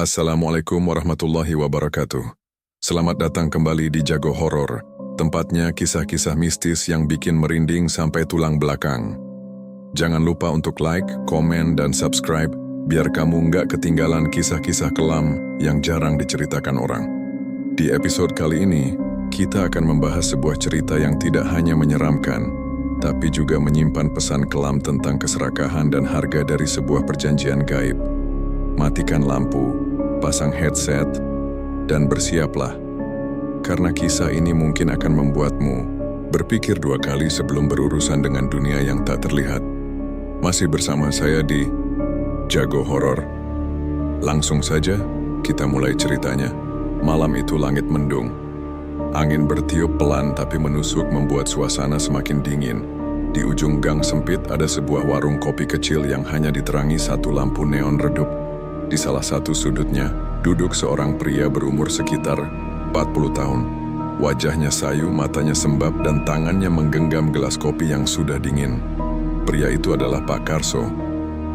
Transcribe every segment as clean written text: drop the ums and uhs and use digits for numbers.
Assalamualaikum warahmatullahi wabarakatuh. Selamat datang kembali di Jago Horor, tempatnya kisah-kisah mistis yang bikin merinding sampai tulang belakang. Jangan lupa untuk like, komen, dan subscribe, biar kamu nggak ketinggalan kisah-kisah kelam yang jarang diceritakan orang. Di episode kali ini, kita akan membahas sebuah cerita yang tidak hanya menyeramkan, tapi juga menyimpan pesan kelam tentang keserakahan dan harga dari sebuah perjanjian gaib. Matikan lampu, pasang headset, dan bersiaplah. Karena kisah ini mungkin akan membuatmu berpikir dua kali sebelum berurusan dengan dunia yang tak terlihat. Masih bersama saya di Jago Horor. Langsung saja, kita mulai ceritanya. Malam itu langit mendung. Angin bertiup pelan tapi menusuk membuat suasana semakin dingin. Di ujung gang sempit ada sebuah warung kopi kecil yang hanya diterangi satu lampu neon redup. Di salah satu sudutnya, duduk seorang pria berumur sekitar 40 tahun. Wajahnya sayu, matanya sembab, dan tangannya menggenggam gelas kopi yang sudah dingin. Pria itu adalah Pak Karso.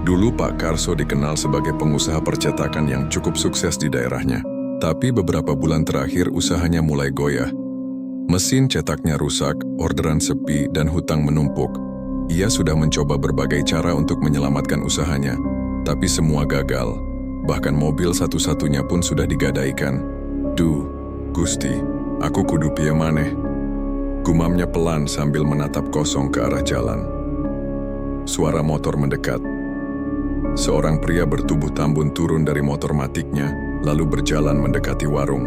Dulu Pak Karso dikenal sebagai pengusaha percetakan yang cukup sukses di daerahnya. Tapi beberapa bulan terakhir usahanya mulai goyah. Mesin cetaknya rusak, orderan sepi, dan hutang menumpuk. Ia sudah mencoba berbagai cara untuk menyelamatkan usahanya, tapi semua gagal. Bahkan mobil satu-satunya pun sudah digadaikan. Duh, Gusti, aku kudu piye maneh. Gumamnya pelan sambil menatap kosong ke arah jalan. Suara motor mendekat. Seorang pria bertubuh tambun turun dari motor matiknya, lalu berjalan mendekati warung.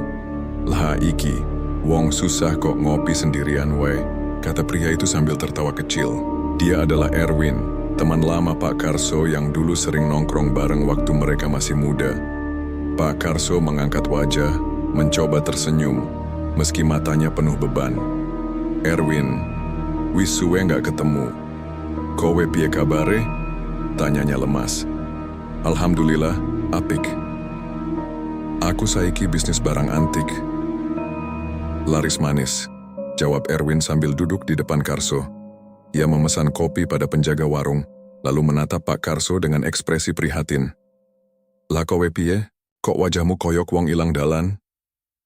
"Lah iki, wong susah kok ngopi sendirian wae," kata pria itu sambil tertawa kecil. Dia adalah Erwin, teman lama Pak Karso yang dulu sering nongkrong bareng waktu mereka masih muda. Pak Karso mengangkat wajah, mencoba tersenyum, meski matanya penuh beban. "Erwin, wis suwe nggak ketemu. Kowe piye kabare?" tanyanya lemas. "Alhamdulillah, apik. Aku saiki bisnis barang antik." "Laris manis," jawab Erwin sambil duduk di depan Karso. Ia memesan kopi pada penjaga warung, lalu menatap Pak Karso dengan ekspresi prihatin. "Lah kowe piye? Kok wajahmu koyok wong ilang dalan?"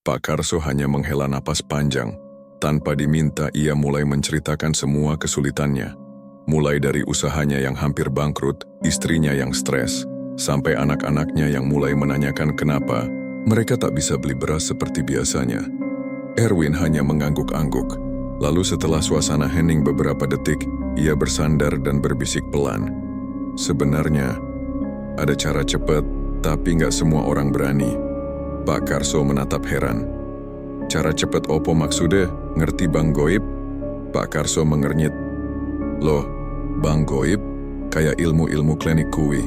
Pak Karso hanya menghela napas panjang. Tanpa diminta, ia mulai menceritakan semua kesulitannya. Mulai dari usahanya yang hampir bangkrut, istrinya yang stres, sampai anak-anaknya yang mulai menanyakan kenapa mereka tak bisa beli beras seperti biasanya. Erwin hanya mengangguk-angguk. Lalu setelah suasana hening beberapa detik, ia bersandar dan berbisik pelan. "Sebenarnya, ada cara cepat, tapi nggak semua orang berani." Pak Karso menatap heran. "Cara cepat opo maksudnya? Ngerti Bang Goib?" Pak Karso mengernyit. "Loh, Bang Goib? Kayak ilmu-ilmu klinik kui."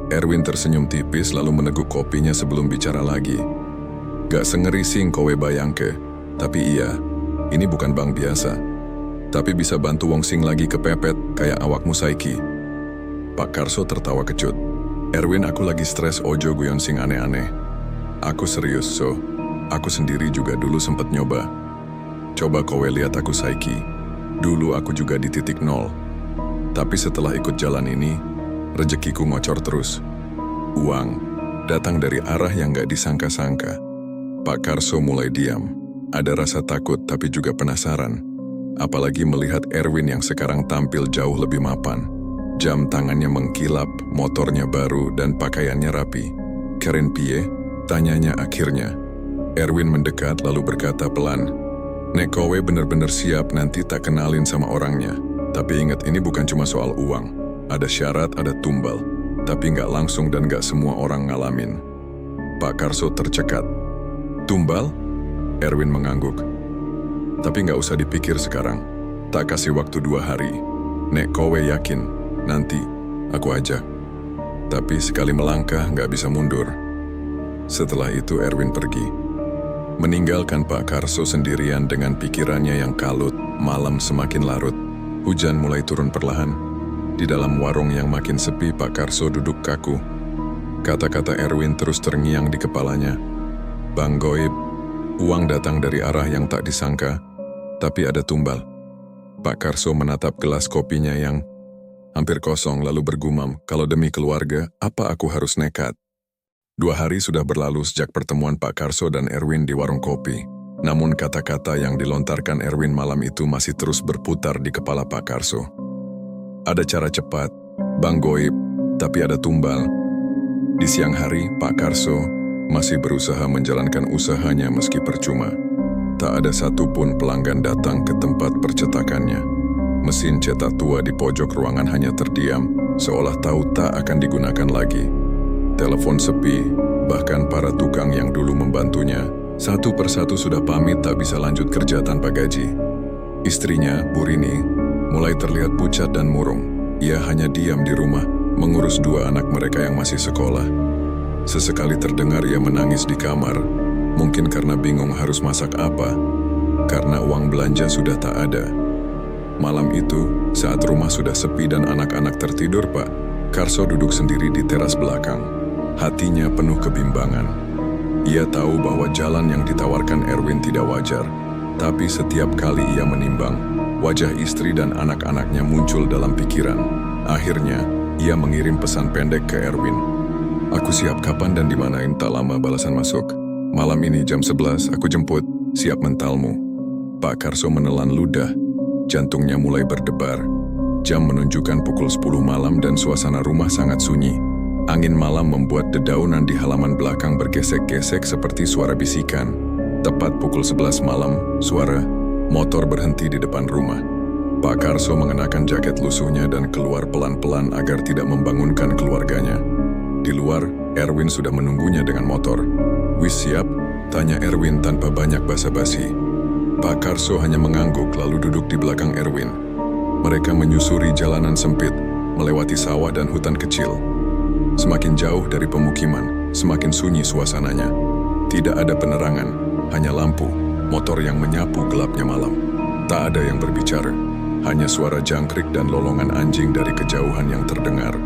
Erwin tersenyum tipis lalu meneguk kopinya sebelum bicara lagi. "Gak sengerising kowe bayangke, tapi iya, ini bukan bank biasa. Tapi bisa bantu wong sing lagi kepepet kayak awakmu saiki." Pak Karso tertawa kecut. "Erwin, aku lagi stres, ojo guyon sing aneh-aneh. Aku serius, so. Aku sendiri juga dulu sempet nyoba. Coba kowe lihat aku saiki. Dulu aku juga di titik nol. Tapi setelah ikut jalan ini, rezekiku ngocor terus. Uang datang dari arah yang gak disangka-sangka." Pak Karso mulai diam. Ada rasa takut tapi juga penasaran. Apalagi melihat Erwin yang sekarang tampil jauh lebih mapan. Jam tangannya mengkilap, motornya baru, dan pakaiannya rapi. "Keren piye?" tanyanya akhirnya. Erwin mendekat lalu berkata pelan, "Nek kowe bener-bener siap, nanti tak kenalin sama orangnya. Tapi ingat, ini bukan cuma soal uang. Ada syarat, ada tumbal. Tapi nggak langsung dan nggak semua orang ngalamin." Pak Karso tercekat. "Tumbal?" Erwin mengangguk. "Tapi nggak usah dipikir sekarang. Tak kasih waktu 2 hari. Nek kowe yakin, nanti aku ajak. Tapi sekali melangkah nggak bisa mundur." Setelah itu Erwin pergi. Meninggalkan Pak Karso sendirian dengan pikirannya yang kalut. Malam semakin larut. Hujan mulai turun perlahan. Di dalam warung yang makin sepi, Pak Karso duduk kaku. Kata-kata Erwin terus terngiang di kepalanya. "Bang Goib, uang datang dari arah yang tak disangka, tapi ada tumbal." Pak Karso menatap gelas kopinya yang hampir kosong lalu bergumam, "Kalau demi keluarga, apa aku harus nekat?" 2 hari sudah berlalu sejak pertemuan Pak Karso dan Erwin di warung kopi. Namun kata-kata yang dilontarkan Erwin malam itu masih terus berputar di kepala Pak Karso. Ada cara cepat, Bang Goib, tapi ada tumbal. Di siang hari, Pak Karso masih berusaha menjalankan usahanya meski percuma. Tak ada satupun pelanggan datang ke tempat percetakannya. Mesin cetak tua di pojok ruangan hanya terdiam, seolah tahu tak akan digunakan lagi. Telepon sepi, bahkan para tukang yang dulu membantunya, satu persatu sudah pamit tak bisa lanjut kerja tanpa gaji. Istrinya, Bu Rini, mulai terlihat pucat dan murung. Ia hanya diam di rumah, mengurus 2 anak mereka yang masih sekolah. Sesekali terdengar ia menangis di kamar, mungkin karena bingung harus masak apa, karena uang belanja sudah tak ada. Malam itu, saat rumah sudah sepi dan anak-anak tertidur, Pak Karso duduk sendiri di teras belakang. Hatinya penuh kebimbangan. Ia tahu bahwa jalan yang ditawarkan Erwin tidak wajar, tapi setiap kali ia menimbang, wajah istri dan anak-anaknya muncul dalam pikiran. Akhirnya, ia mengirim pesan pendek ke Erwin. Aku siap kapan dan dimanain tak lama balasan masuk. Malam ini jam 11 aku jemput, siap mentalmu. Pak Karso menelan ludah, jantungnya mulai berdebar. Jam menunjukkan pukul 10 malam dan suasana rumah sangat sunyi. Angin malam membuat dedaunan di halaman belakang bergesek-gesek seperti suara bisikan. Tepat pukul 11 malam, suara motor berhenti di depan rumah. Pak Karso mengenakan jaket lusuhnya dan keluar pelan-pelan agar tidak membangunkan keluarganya. Di luar, Erwin sudah menunggunya dengan motor. "Wis siap?" tanya Erwin tanpa banyak basa-basi. Pak Karso hanya mengangguk lalu duduk di belakang Erwin. Mereka menyusuri jalanan sempit, melewati sawah dan hutan kecil. Semakin jauh dari pemukiman, semakin sunyi suasananya. Tidak ada penerangan, hanya lampu, motor yang menyapu gelapnya malam. Tak ada yang berbicara, hanya suara jangkrik dan lolongan anjing dari kejauhan yang terdengar.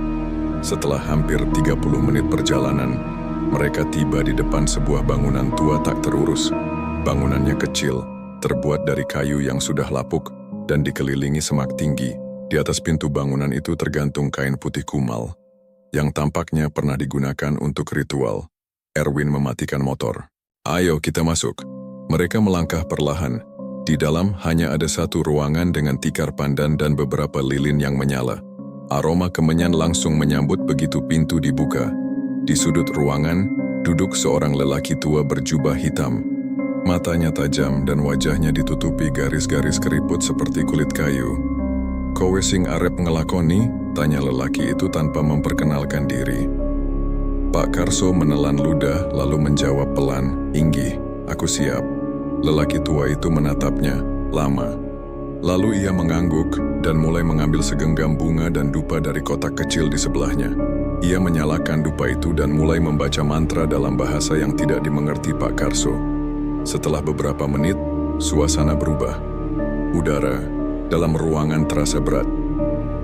Setelah hampir 30 menit perjalanan, mereka tiba di depan sebuah bangunan tua tak terurus. Bangunannya kecil, terbuat dari kayu yang sudah lapuk dan dikelilingi semak tinggi. Di atas pintu bangunan itu tergantung kain putih kumal, yang tampaknya pernah digunakan untuk ritual. Erwin mematikan motor. "Ayo kita masuk." Mereka melangkah perlahan. Di dalam hanya ada satu ruangan dengan tikar pandan dan beberapa lilin yang menyala. Aroma kemenyan langsung menyambut begitu pintu dibuka. Di sudut ruangan, duduk seorang lelaki tua berjubah hitam. Matanya tajam dan wajahnya ditutupi garis-garis keriput seperti kulit kayu. "Kowe sing arep ngelakoni?" tanya lelaki itu tanpa memperkenalkan diri. Pak Karso menelan ludah lalu menjawab pelan, "Inggih, aku siap." Lelaki tua itu menatapnya lama. Lalu ia mengangguk dan mulai mengambil segenggam bunga dan dupa dari kotak kecil di sebelahnya. Ia menyalakan dupa itu dan mulai membaca mantra dalam bahasa yang tidak dimengerti Pak Karso. Setelah beberapa menit, suasana berubah. Udara dalam ruangan terasa berat.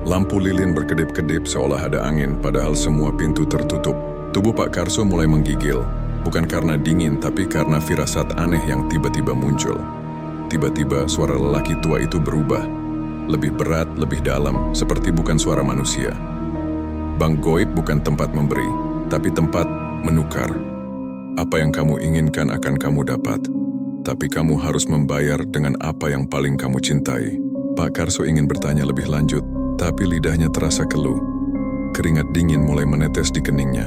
Lampu lilin berkedip-kedip seolah ada angin, padahal semua pintu tertutup. Tubuh Pak Karso mulai menggigil, bukan karena dingin, tapi karena firasat aneh yang tiba-tiba muncul. Tiba-tiba suara lelaki tua itu berubah, lebih berat, lebih dalam, seperti bukan suara manusia. "Bang Goib bukan tempat memberi, tapi tempat menukar. Apa yang kamu inginkan akan kamu dapat, tapi kamu harus membayar dengan apa yang paling kamu cintai." Pak Karso ingin bertanya lebih lanjut, tapi lidahnya terasa keluh. Keringat dingin mulai menetes di keningnya.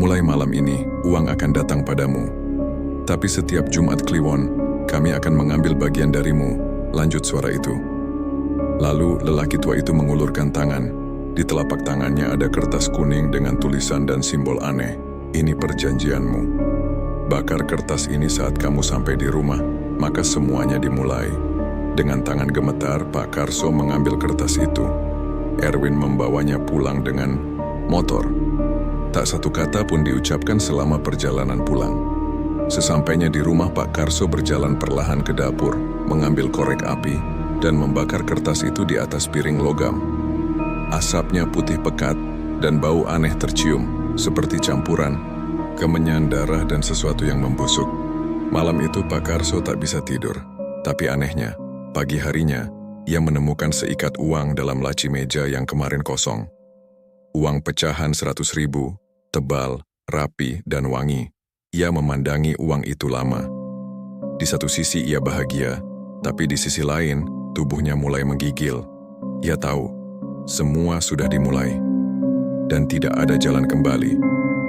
"Mulai malam ini, uang akan datang padamu. Tapi setiap Jumat Kliwon, kami akan mengambil bagian darimu," lanjut suara itu. Lalu lelaki tua itu mengulurkan tangan. Di telapak tangannya ada kertas kuning dengan tulisan dan simbol aneh. "Ini perjanjianmu. Bakar kertas ini saat kamu sampai di rumah, maka semuanya dimulai." Dengan tangan gemetar, Pak Karso mengambil kertas itu. Erwin membawanya pulang dengan motor. Tak satu kata pun diucapkan selama perjalanan pulang. Sesampainya di rumah, Pak Karso berjalan perlahan ke dapur, mengambil korek api, dan membakar kertas itu di atas piring logam. Asapnya putih pekat, dan bau aneh tercium, seperti campuran kemenyan, darah, dan sesuatu yang membusuk. Malam itu Pak Karso tak bisa tidur, tapi anehnya, pagi harinya, ia menemukan seikat uang dalam laci meja yang kemarin kosong. Uang pecahan 100.000, tebal, rapi, dan wangi. Ia memandangi uang itu lama. Di satu sisi ia bahagia, tapi di sisi lain tubuhnya mulai menggigil. Ia tahu, semua sudah dimulai. Dan tidak ada jalan kembali.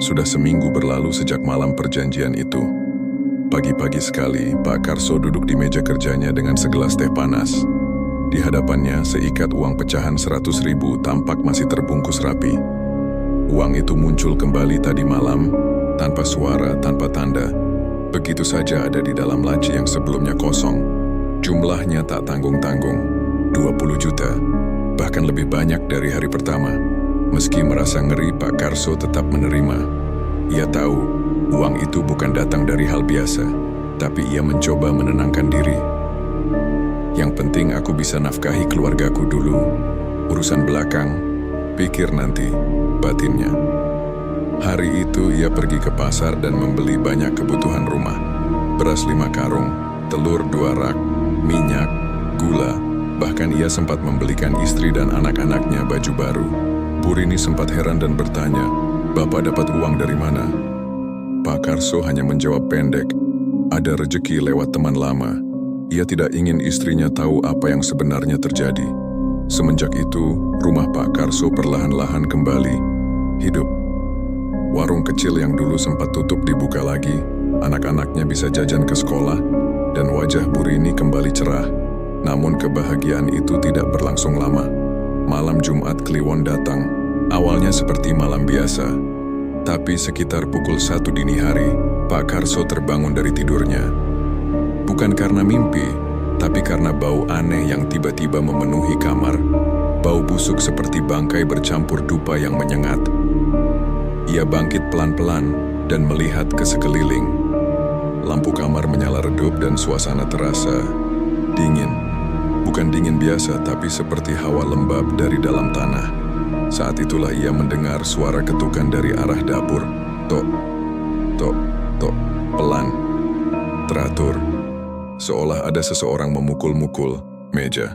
Sudah seminggu berlalu sejak malam perjanjian itu. Pagi-pagi sekali, Pak Karso duduk di meja kerjanya dengan segelas teh panas. Di hadapannya, seikat uang pecahan 100.000 tampak masih terbungkus rapi. Uang itu muncul kembali tadi malam, tanpa suara, tanpa tanda. Begitu saja ada di dalam laci yang sebelumnya kosong. Jumlahnya tak tanggung-tanggung, 20 juta, bahkan lebih banyak dari hari pertama. Meski merasa ngeri, Pak Karso tetap menerima. Ia tahu, uang itu bukan datang dari hal biasa, tapi ia mencoba menenangkan diri. Yang penting aku bisa nafkahi keluargaku dulu. Urusan belakang, pikir nanti, batinnya. Hari itu ia pergi ke pasar dan membeli banyak kebutuhan rumah. Beras 5 karung, telur 2 rak, minyak, gula, bahkan ia sempat membelikan istri dan anak-anaknya baju baru. Burini sempat heran dan bertanya, "Bapak dapat uang dari mana?" Pak Karso hanya menjawab pendek, "Ada rezeki lewat teman lama." Ia tidak ingin istrinya tahu apa yang sebenarnya terjadi. Semenjak itu, rumah Pak Karso perlahan-lahan kembali hidup. Warung kecil yang dulu sempat tutup dibuka lagi, anak-anaknya bisa jajan ke sekolah, dan wajah Burini kembali cerah. Namun kebahagiaan itu tidak berlangsung lama. Malam Jumat Kliwon datang, awalnya seperti malam biasa. Tapi sekitar pukul 1 dini hari, Pak Karso terbangun dari tidurnya. Bukan karena mimpi, tapi karena bau aneh yang tiba-tiba memenuhi kamar. Bau busuk seperti bangkai bercampur dupa yang menyengat. Ia bangkit pelan-pelan dan melihat ke sekeliling. Lampu kamar menyala redup dan suasana terasa dingin. Bukan dingin biasa, tapi seperti hawa lembab dari dalam tanah. Saat itulah ia mendengar suara ketukan dari arah dapur. Tok, tok, tok, pelan, teratur. Seolah ada seseorang memukul-mukul meja.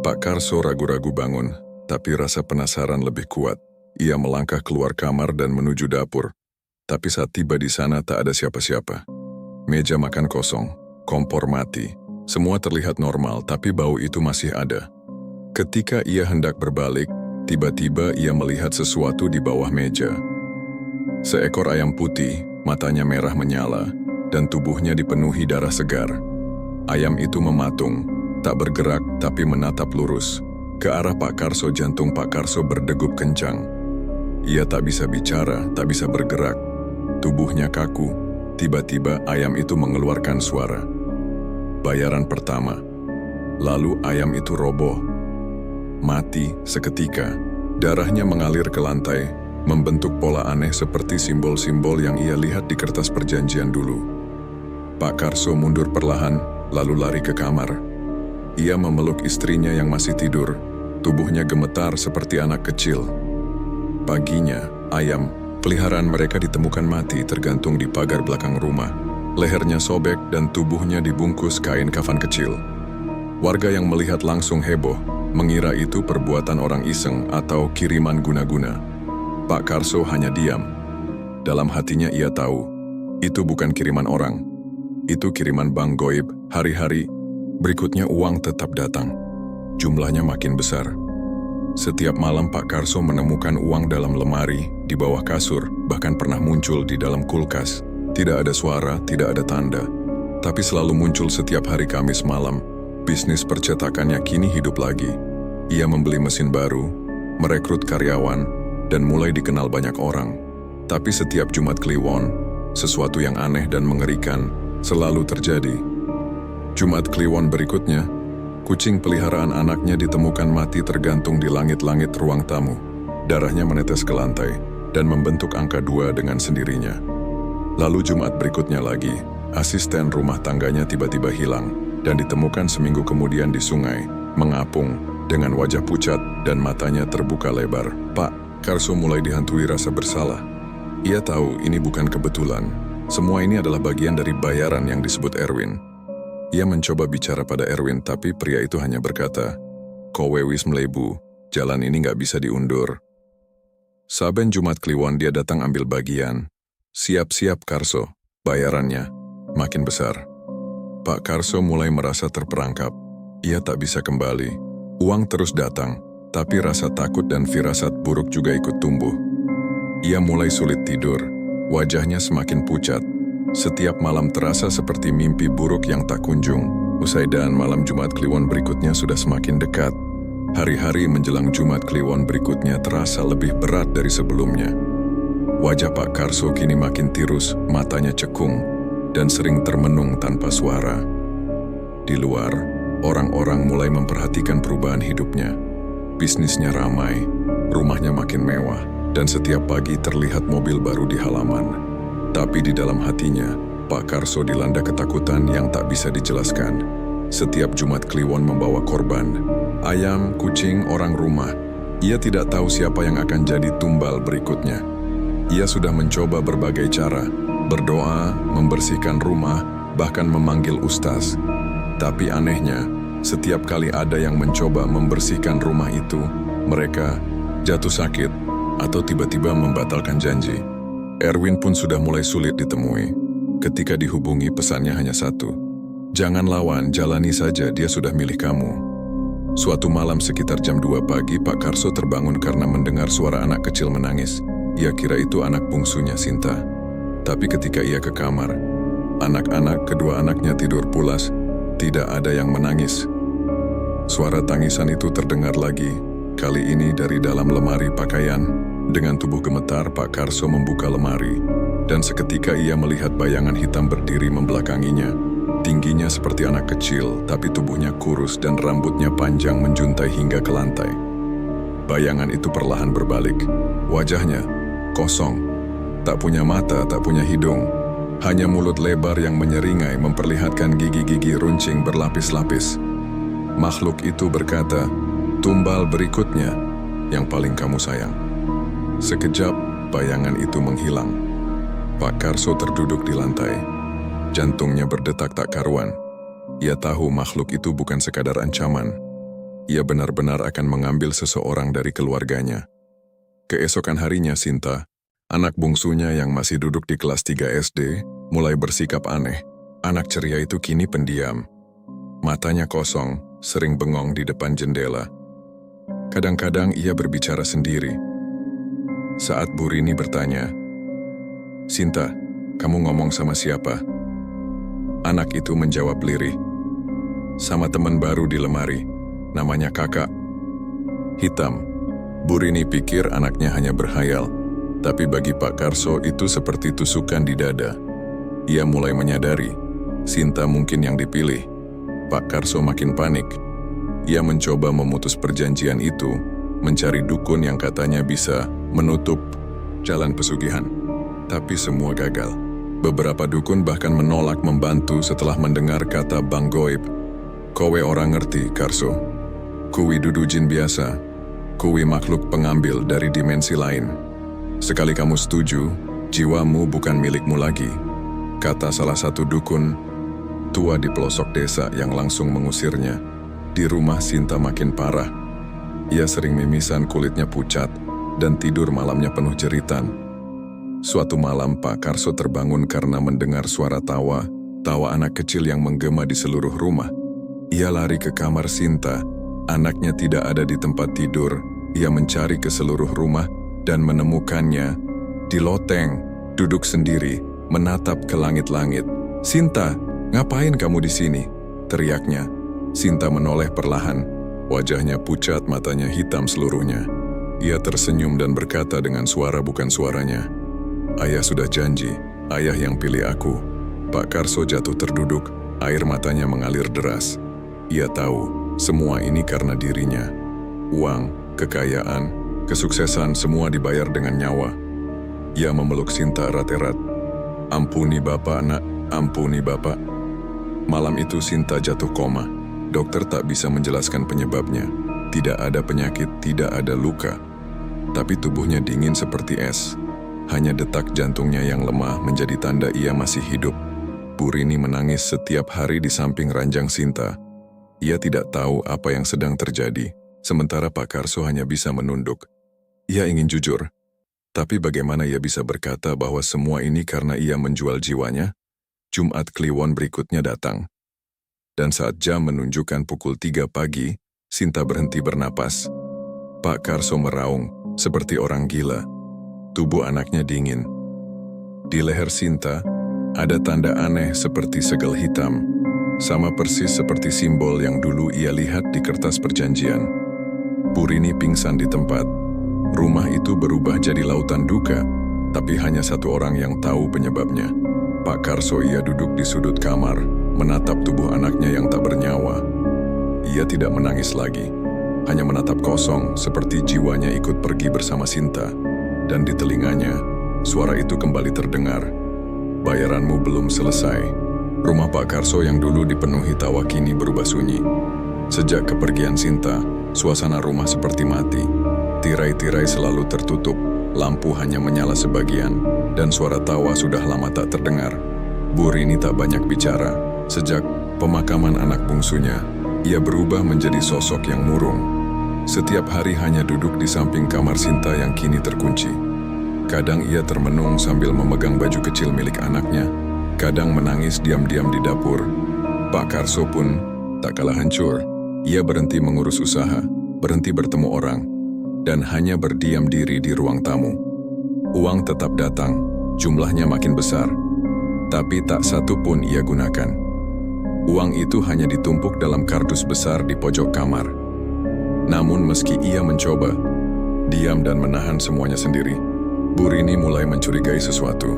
Pak Karso ragu-ragu bangun, tapi rasa penasaran lebih kuat. Ia melangkah keluar kamar dan menuju dapur. Tapi saat tiba di sana tak ada siapa-siapa. Meja makan kosong, kompor mati. Semua terlihat normal, tapi bau itu masih ada. Ketika ia hendak berbalik, tiba-tiba ia melihat sesuatu di bawah meja. Seekor ayam putih, matanya merah menyala, dan tubuhnya dipenuhi darah segar. Ayam itu mematung, tak bergerak tapi menatap lurus. Ke arah Pak Karso. Jantung Pak Karso berdegup kencang. Ia tak bisa bicara, tak bisa bergerak. Tubuhnya kaku. Tiba-tiba ayam itu mengeluarkan suara. Bayaran pertama. Lalu ayam itu roboh. Mati seketika. Darahnya mengalir ke lantai, membentuk pola aneh seperti simbol-simbol yang ia lihat di kertas perjanjian dulu. Pak Karso mundur perlahan, lalu lari ke kamar. Ia memeluk istrinya yang masih tidur. Tubuhnya gemetar seperti anak kecil. Paginya, ayam, peliharaan mereka ditemukan mati tergantung di pagar belakang rumah. Lehernya sobek dan tubuhnya dibungkus kain kafan kecil. Warga yang melihat langsung heboh, mengira itu perbuatan orang iseng atau kiriman guna-guna. Pak Karso hanya diam. Dalam hatinya ia tahu, itu bukan kiriman orang. Itu kiriman bank goib. Hari-hari berikutnya uang tetap datang. Jumlahnya makin besar. Setiap malam Pak Karso menemukan uang dalam lemari, di bawah kasur, bahkan pernah muncul di dalam kulkas. Tidak ada suara, tidak ada tanda. Tapi selalu muncul setiap hari Kamis malam. Bisnis percetakannya kini hidup lagi. Ia membeli mesin baru, merekrut karyawan, dan mulai dikenal banyak orang. Tapi setiap Jumat Kliwon, sesuatu yang aneh dan mengerikan selalu terjadi. Jumat Kliwon berikutnya, kucing peliharaan anaknya ditemukan mati tergantung di langit-langit ruang tamu. Darahnya menetes ke lantai dan membentuk angka 2 dengan sendirinya. Lalu Jumat berikutnya lagi, asisten rumah tangganya tiba-tiba hilang dan ditemukan seminggu kemudian di sungai, mengapung dengan wajah pucat dan matanya terbuka lebar. Pak Karso mulai dihantui rasa bersalah. Ia tahu ini bukan kebetulan. Semua ini adalah bagian dari bayaran yang disebut Erwin. Ia mencoba bicara pada Erwin, tapi pria itu hanya berkata, "Kowe wis mlebu, jalan ini nggak bisa diundur." Saben Jumat Kliwon dia datang ambil bagian. Siap-siap Karso, bayarannya makin besar. Pak Karso mulai merasa terperangkap. Ia tak bisa kembali. Uang terus datang, tapi rasa takut dan firasat buruk juga ikut tumbuh. Ia mulai sulit tidur, wajahnya semakin pucat. Setiap malam terasa seperti mimpi buruk yang tak kunjung. Usai dan malam Jumat Kliwon berikutnya sudah semakin dekat. Hari-hari menjelang Jumat Kliwon berikutnya terasa lebih berat dari sebelumnya. Wajah Pak Karso kini makin tirus, matanya cekung, dan sering termenung tanpa suara. Di luar, orang-orang mulai memperhatikan perubahan hidupnya. Bisnisnya ramai, rumahnya makin mewah, dan setiap pagi terlihat mobil baru di halaman. Tapi di dalam hatinya, Pak Karso dilanda ketakutan yang tak bisa dijelaskan. Setiap Jumat Kliwon membawa korban, ayam, kucing, orang rumah. Ia tidak tahu siapa yang akan jadi tumbal berikutnya. Ia sudah mencoba berbagai cara, berdoa, membersihkan rumah, bahkan memanggil ustaz. Tapi anehnya, setiap kali ada yang mencoba membersihkan rumah itu, mereka jatuh sakit atau tiba-tiba membatalkan janji. Erwin pun sudah mulai sulit ditemui. Ketika dihubungi, pesannya hanya satu. Jangan lawan, jalani saja, dia sudah milih kamu. Suatu malam sekitar jam 2 pagi, Pak Karso terbangun karena mendengar suara anak kecil menangis. Ia kira itu anak bungsunya Sinta. Tapi ketika ia ke kamar, kedua anaknya tidur pulas, tidak ada yang menangis. Suara tangisan itu terdengar lagi, kali ini dari dalam lemari pakaian. Dengan tubuh gemetar, Pak Karso membuka lemari, dan seketika ia melihat bayangan hitam berdiri membelakanginya. Tingginya seperti anak kecil, tapi tubuhnya kurus dan rambutnya panjang menjuntai hingga ke lantai. Bayangan itu perlahan berbalik. Wajahnya kosong, tak punya mata, tak punya hidung. Hanya mulut lebar yang menyeringai memperlihatkan gigi-gigi runcing berlapis-lapis. Makhluk itu berkata, "Tumbal berikutnya, yang paling kamu sayang." Sekejap, bayangan itu menghilang. Pak Karso terduduk di lantai. Jantungnya berdetak tak karuan. Ia tahu makhluk itu bukan sekadar ancaman. Ia benar-benar akan mengambil seseorang dari keluarganya. Keesokan harinya Sinta, anak bungsunya yang masih duduk di kelas 3 SD, mulai bersikap aneh. Anak ceria itu kini pendiam. Matanya kosong, sering bengong di depan jendela. Kadang-kadang ia berbicara sendiri. Saat Bu Rini bertanya, "Sinta, kamu ngomong sama siapa?" Anak itu menjawab lirih, "Sama teman baru di lemari, namanya Kakak." Hitam. Bu Rini pikir anaknya hanya berhayal, tapi bagi Pak Karso itu seperti tusukan di dada. Ia mulai menyadari, Sinta mungkin yang dipilih. Pak Karso makin panik. Ia mencoba memutus perjanjian itu, mencari dukun yang katanya bisa menutup jalan pesugihan. Tapi semua gagal. Beberapa dukun bahkan menolak membantu setelah mendengar kata Bang Goib. "Kowe orang ngerti, Karso. Kuwi dudu jin biasa. Kuwi makhluk pengambil dari dimensi lain. Sekali kamu setuju, jiwamu bukan milikmu lagi," kata salah satu dukun tua di pelosok desa yang langsung mengusirnya. Di rumah Sinta makin parah. Ia sering mimisan, kulitnya pucat, dan tidur malamnya penuh jeritan. Suatu malam Pak Karso terbangun karena mendengar suara tawa anak kecil yang menggema di seluruh rumah. Ia lari ke kamar Sinta. Anaknya tidak ada di tempat tidur. Ia mencari ke seluruh rumah dan menemukannya di loteng, duduk sendiri, menatap ke langit-langit. "Sinta, ngapain kamu di sini?" teriaknya. Sinta menoleh perlahan. Wajahnya pucat, matanya hitam seluruhnya. Ia tersenyum dan berkata dengan suara bukan suaranya, "Ayah sudah janji, ayah yang pilih aku." Pak Karso jatuh terduduk, air matanya mengalir deras. Ia tahu, semua ini karena dirinya. Uang, kekayaan, kesuksesan semua dibayar dengan nyawa. Ia memeluk Sinta erat-erat. "Ampuni Bapak, Nak, ampuni Bapak." Malam itu Sinta jatuh koma. Dokter tak bisa menjelaskan penyebabnya. Tidak ada penyakit, tidak ada luka. Tapi tubuhnya dingin seperti es. Hanya detak jantungnya yang lemah menjadi tanda ia masih hidup. Bu Rini menangis setiap hari di samping ranjang Sinta. Ia tidak tahu apa yang sedang terjadi, sementara Pak Karso hanya bisa menunduk. Ia ingin jujur, Tapi bagaimana ia bisa berkata bahwa semua ini karena ia menjual jiwanya? Jumat Kliwon berikutnya datang. Dan saat jam menunjukkan pukul 3 pagi, Sinta berhenti bernapas. Pak Karso meraung, seperti orang gila. Tubuh anaknya dingin. Di leher Sinta, ada tanda aneh seperti segel hitam. Sama persis seperti simbol yang dulu ia lihat di kertas perjanjian. Bu Rini pingsan di tempat. Rumah itu berubah jadi lautan duka, tapi hanya satu orang yang tahu penyebabnya. Pak Karso ia duduk di sudut kamar, menatap tubuh anaknya yang tak bernyawa. Ia tidak menangis lagi, hanya menatap kosong seperti jiwanya ikut pergi bersama Sinta. Dan di telinganya, suara itu kembali terdengar. Bayaranmu belum selesai. Rumah Pak Karso yang dulu dipenuhi tawa kini berubah sunyi. Sejak kepergian Sinta, suasana rumah seperti mati. Tirai-tirai selalu tertutup, lampu hanya menyala sebagian, dan suara tawa sudah lama tak terdengar. Bu Rini tak banyak bicara. Sejak pemakaman anak bungsunya, ia berubah menjadi sosok yang murung. Setiap hari hanya duduk di samping kamar Sinta yang kini terkunci. Kadang ia termenung sambil memegang baju kecil milik anaknya, kadang menangis diam-diam di dapur. Pak Karso pun tak kalah hancur. Ia berhenti mengurus usaha, berhenti bertemu orang, dan hanya berdiam diri di ruang tamu. Uang tetap datang, jumlahnya makin besar, tapi tak satu pun ia gunakan. Uang itu hanya ditumpuk dalam kardus besar di pojok kamar. Namun meski ia mencoba, diam dan menahan semuanya sendiri, Bu Rini mulai mencurigai sesuatu.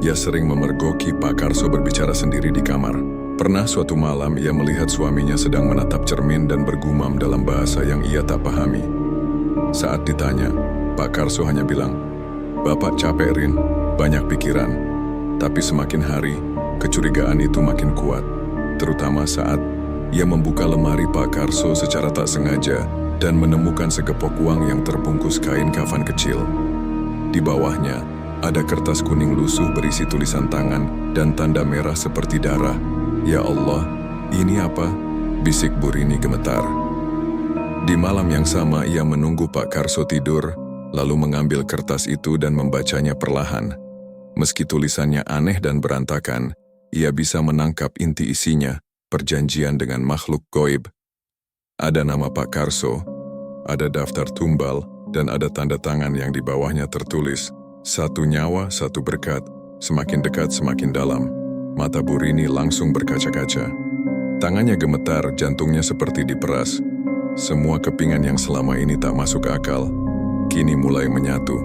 Ia sering memergoki Pak Karso berbicara sendiri di kamar. Pernah suatu malam ia melihat suaminya sedang menatap cermin dan bergumam dalam bahasa yang ia tak pahami. Saat ditanya, Pak Karso hanya bilang, "Bapak capek, Rin, banyak pikiran." Tapi semakin hari, kecurigaan itu makin kuat. Terutama saat ia membuka lemari Pak Karso secara tak sengaja dan menemukan segepok uang yang terbungkus kain kafan kecil. Di bawahnya, ada kertas kuning lusuh berisi tulisan tangan dan tanda merah seperti darah. "Ya Allah, ini apa?" bisik Bu Rini gemetar. Di malam yang sama ia menunggu Pak Karso tidur, lalu mengambil kertas itu dan membacanya perlahan. Meski tulisannya aneh dan berantakan, ia bisa menangkap inti isinya, perjanjian dengan makhluk goib. Ada nama Pak Karso, ada daftar tumbal, dan ada tanda tangan yang di bawahnya tertulis, "Satu nyawa, satu berkat, semakin dekat semakin dalam." Mata Bu Rini langsung berkaca-kaca. Tangannya gemetar, jantungnya seperti diperas. Semua kepingan yang selama ini tak masuk akal, kini mulai menyatu.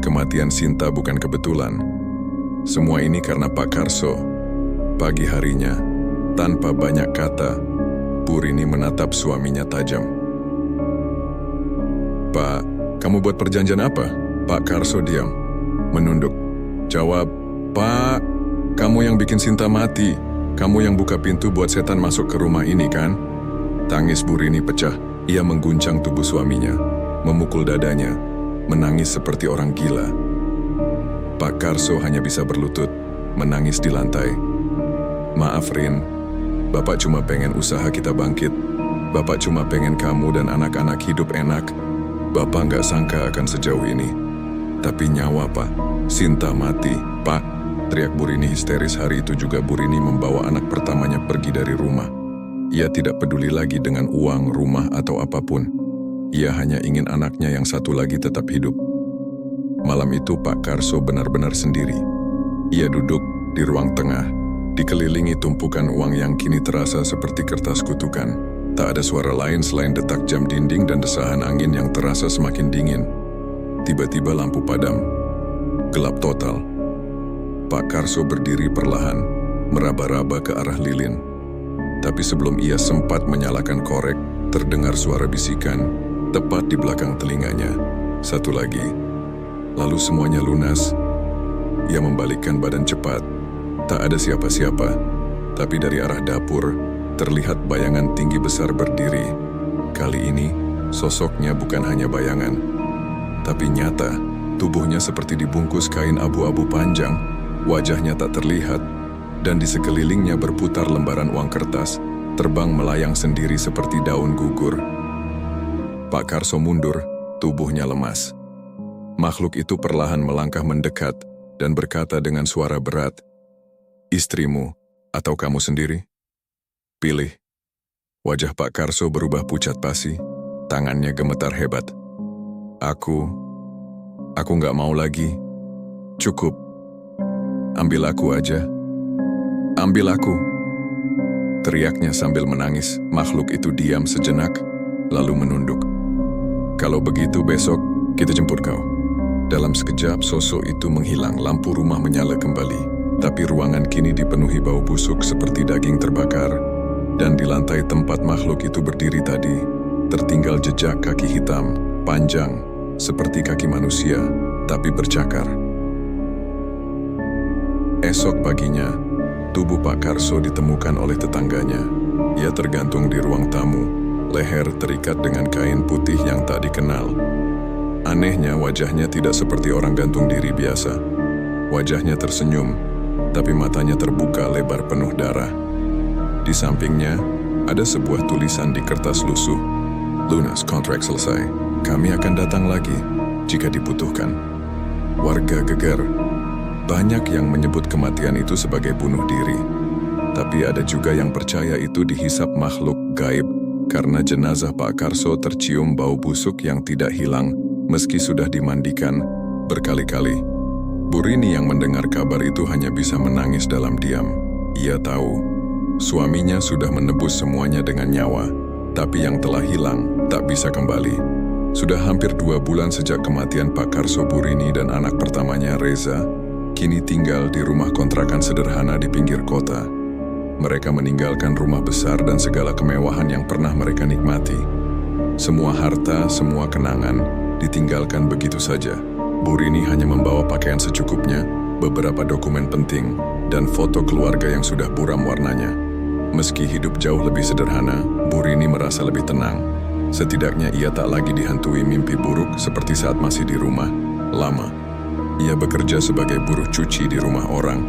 Kematian Sinta bukan kebetulan. Semua ini karena Pak Karso. Pagi harinya, tanpa banyak kata, Bu Rini menatap suaminya tajam. "Pak, kamu buat perjanjian apa?" Pak Karso diam, menunduk. Jawab, "Pak, kamu yang bikin Sinta mati. Kamu yang buka pintu buat setan masuk ke rumah ini, kan?" Tangis Bu Rini pecah. Ia mengguncang tubuh suaminya, memukul dadanya, menangis seperti orang gila. Pak Karso hanya bisa berlutut, menangis di lantai. "Maaf, Rin. Bapak cuma pengen usaha kita bangkit. Bapak cuma pengen kamu dan anak-anak hidup enak. Bapak nggak sangka akan sejauh ini. Tapi nyawa, Pak. Sinta mati, Pak." Teriak Bu Rini histeris. Hari itu juga Bu Rini membawa anak pertamanya pergi dari rumah. Ia tidak peduli lagi dengan uang, rumah, atau apapun. Ia hanya ingin anaknya yang satu lagi tetap hidup. Malam itu Pak Karso benar-benar sendiri. Ia duduk di ruang tengah, dikelilingi tumpukan uang yang kini terasa seperti kertas kutukan. Tak ada suara lain selain detak jam dinding dan desahan angin yang terasa semakin dingin. Tiba-tiba lampu padam. Gelap total. Pak Karso berdiri perlahan, meraba-raba ke arah lilin. Tapi sebelum ia sempat menyalakan korek, terdengar suara bisikan, tepat di belakang telinganya. Satu lagi. Lalu semuanya lunas. Ia membalikkan badan cepat. Tak ada siapa-siapa. Tapi dari arah dapur, terlihat bayangan tinggi besar berdiri. Kali ini, sosoknya bukan hanya bayangan, tapi nyata. Tubuhnya seperti dibungkus kain abu-abu panjang. Wajahnya tak terlihat. Dan di sekelilingnya berputar lembaran uang kertas, terbang melayang sendiri seperti daun gugur. Pak Karso mundur, tubuhnya lemas. Makhluk itu perlahan melangkah mendekat dan berkata dengan suara berat, "Istrimu atau kamu sendiri? Pilih." Wajah Pak Karso berubah pucat pasi, tangannya gemetar hebat. Aku nggak mau lagi. Cukup. Ambil aku aja. Ambil aku. Teriaknya sambil menangis. Makhluk itu diam sejenak, lalu menunduk. Kalau begitu besok, kita jemput kau. Dalam sekejap sosok itu menghilang, lampu rumah menyala kembali. Tapi ruangan kini dipenuhi bau busuk seperti daging terbakar. Dan di lantai tempat makhluk itu berdiri tadi, tertinggal jejak kaki hitam, panjang, seperti kaki manusia, tapi bercakar. Esok paginya, tubuh Pak Karso ditemukan oleh tetangganya. Ia tergantung di ruang tamu, leher terikat dengan kain putih yang tak dikenal. Anehnya, wajahnya tidak seperti orang gantung diri biasa. Wajahnya tersenyum, tapi matanya terbuka lebar penuh darah. Di sampingnya, ada sebuah tulisan di kertas lusuh. "Lunas kontrak selesai. Kami akan datang lagi jika dibutuhkan." Warga gegar. Banyak yang menyebut kematian itu sebagai bunuh diri. Tapi ada juga yang percaya itu dihisap makhluk gaib karena jenazah Pak Karso tercium bau busuk yang tidak hilang meski sudah dimandikan berkali-kali. Bu Rini yang mendengar kabar itu hanya bisa menangis dalam diam. Ia tahu, suaminya sudah menebus semuanya dengan nyawa, tapi yang telah hilang tak bisa kembali. Sudah hampir 2 bulan sejak kematian Pak Karso, Bu Rini dan anak pertamanya Reza kini tinggal di rumah kontrakan sederhana di pinggir kota. Mereka meninggalkan rumah besar dan segala kemewahan yang pernah mereka nikmati. Semua harta, semua kenangan ditinggalkan begitu saja. Bu Rini hanya membawa pakaian secukupnya, beberapa dokumen penting, dan foto keluarga yang sudah buram warnanya. Meski hidup jauh lebih sederhana, Bu Rini merasa lebih tenang. Setidaknya ia tak lagi dihantui mimpi buruk seperti saat masih di rumah lama. Ia bekerja sebagai buruh cuci di rumah orang,